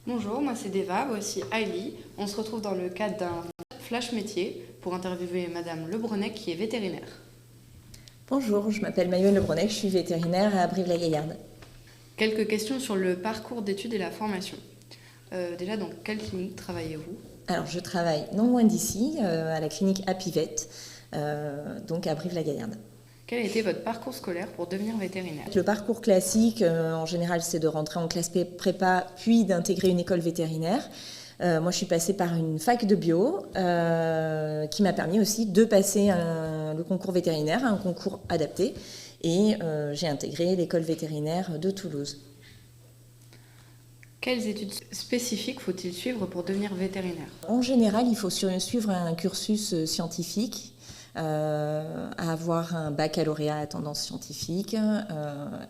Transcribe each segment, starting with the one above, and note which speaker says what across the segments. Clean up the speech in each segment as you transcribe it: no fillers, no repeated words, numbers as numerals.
Speaker 1: Bonjour, moi c'est Deva, voici Ali. On se retrouve dans le cadre d'un flash métier pour interviewer Madame Lebrenec qui est vétérinaire.
Speaker 2: Bonjour, je m'appelle Maïwen Lebrenec, je suis vétérinaire à Brive-la-Gaillarde.
Speaker 1: Quelques questions sur le parcours d'études et la formation. Déjà, dans quelle clinique travaillez-vous ?
Speaker 2: Alors, je travaille non loin d'ici, à la clinique Apivet, donc à Brive-la-Gaillarde.
Speaker 1: Quel a été votre parcours scolaire pour devenir vétérinaire ?
Speaker 2: Le parcours classique, en général, c'est de rentrer en classe prépa, puis d'intégrer une école vétérinaire. Moi, je suis passée par une fac de bio qui m'a permis aussi de passer le concours vétérinaire, un concours adapté, et j'ai intégré l'école vétérinaire de Toulouse.
Speaker 1: Quelles études spécifiques faut-il suivre pour devenir vétérinaire ?
Speaker 2: En général, il faut suivre un cursus scientifique, avoir un baccalauréat à tendance scientifique,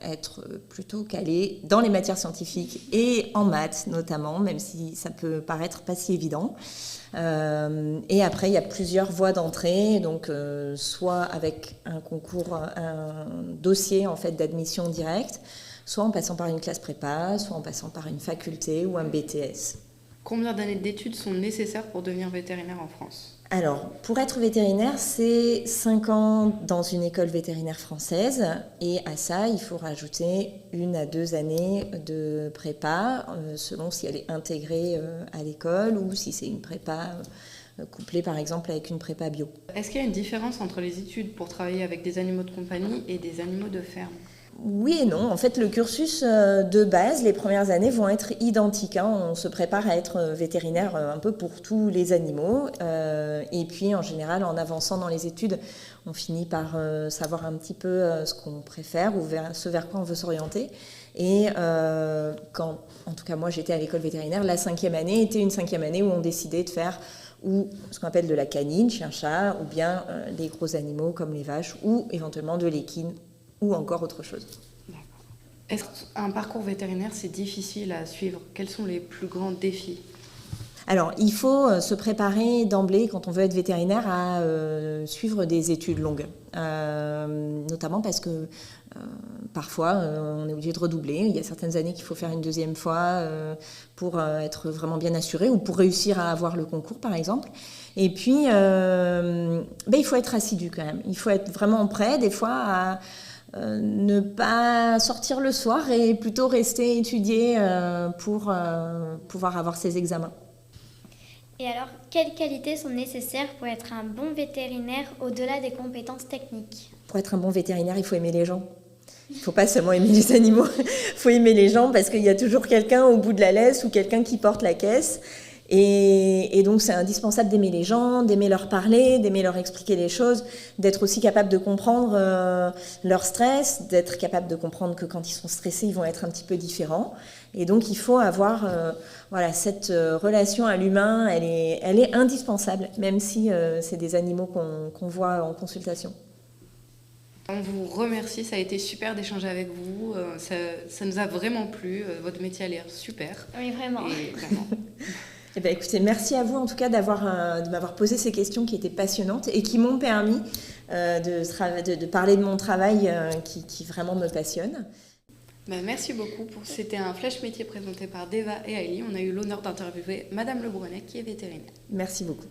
Speaker 2: être plutôt calé dans les matières scientifiques et en maths notamment, même si ça peut paraître pas si évident. Et après, il y a plusieurs voies d'entrée, donc soit avec un concours, un dossier en fait d'admission directe, soit en passant par une classe prépa, soit en passant par une faculté ou un BTS.
Speaker 1: Combien d'années d'études sont nécessaires pour devenir vétérinaire en France ?
Speaker 2: Alors, pour être vétérinaire, c'est 5 ans dans une école vétérinaire française. Et à ça, il faut rajouter 1 à 2 années de prépa, selon si elle est intégrée à l'école ou si c'est une prépa couplée, par exemple, avec une prépa bio.
Speaker 1: Est-ce qu'il y a une différence entre les études pour travailler avec des animaux de compagnie et des animaux de ferme ?
Speaker 2: Oui et non. En fait, le cursus de base, les premières années vont être identiques. On se prépare à être vétérinaire un peu pour tous les animaux. Et puis, en général, en avançant dans les études, on finit par savoir un petit peu ce qu'on préfère ou ce vers quoi on veut s'orienter. Et quand, en tout cas, moi, j'étais à l'école vétérinaire, la 5e année était une 5e année où on décidait de faire ou ce qu'on appelle de la canine, chien-chat, ou bien les gros animaux comme les vaches, ou éventuellement de l'équine, ou encore autre chose.
Speaker 1: D'accord. Est-ce qu'un parcours vétérinaire, c'est difficile à suivre ? Quels sont les plus grands défis ?
Speaker 2: Alors, il faut se préparer d'emblée, quand on veut être vétérinaire, à suivre des études longues. Notamment parce que parfois, on est obligé de redoubler. Il y a certaines années qu'il faut faire une 2e fois pour être vraiment bien assuré ou pour réussir à avoir le concours, par exemple. Et puis, il faut être assidu quand même. Il faut être vraiment prêt, des fois, à ne pas sortir le soir et plutôt rester étudier pour pouvoir avoir ses examens.
Speaker 3: Et alors, quelles qualités sont nécessaires pour être un bon vétérinaire au-delà des compétences techniques ?
Speaker 2: Pour être un bon vétérinaire, il faut aimer les gens. Il ne faut pas seulement aimer les animaux, il faut aimer les gens parce qu'il y a toujours quelqu'un au bout de la laisse ou quelqu'un qui porte la caisse. Et donc c'est indispensable d'aimer les gens, d'aimer leur parler, d'aimer leur expliquer les choses, d'être aussi capable de comprendre leur stress, d'être capable de comprendre que quand ils sont stressés, ils vont être un petit peu différents. Et donc il faut avoir cette relation à l'humain, elle est indispensable, même si c'est des animaux qu'on voit en consultation.
Speaker 1: On vous remercie, ça a été super d'échanger avec vous, ça nous a vraiment plu, votre métier a l'air super.
Speaker 3: Oui, vraiment.
Speaker 1: Et vraiment.
Speaker 2: Eh bien, écoutez, merci à vous en tout cas de m'avoir posé ces questions qui étaient passionnantes et qui m'ont permis de parler de mon travail qui vraiment me passionne.
Speaker 1: Merci beaucoup. C'était un flash métier présenté par Deva et Ali. On a eu l'honneur d'interviewer Madame Lebrenec qui est vétérinaire.
Speaker 2: Merci beaucoup.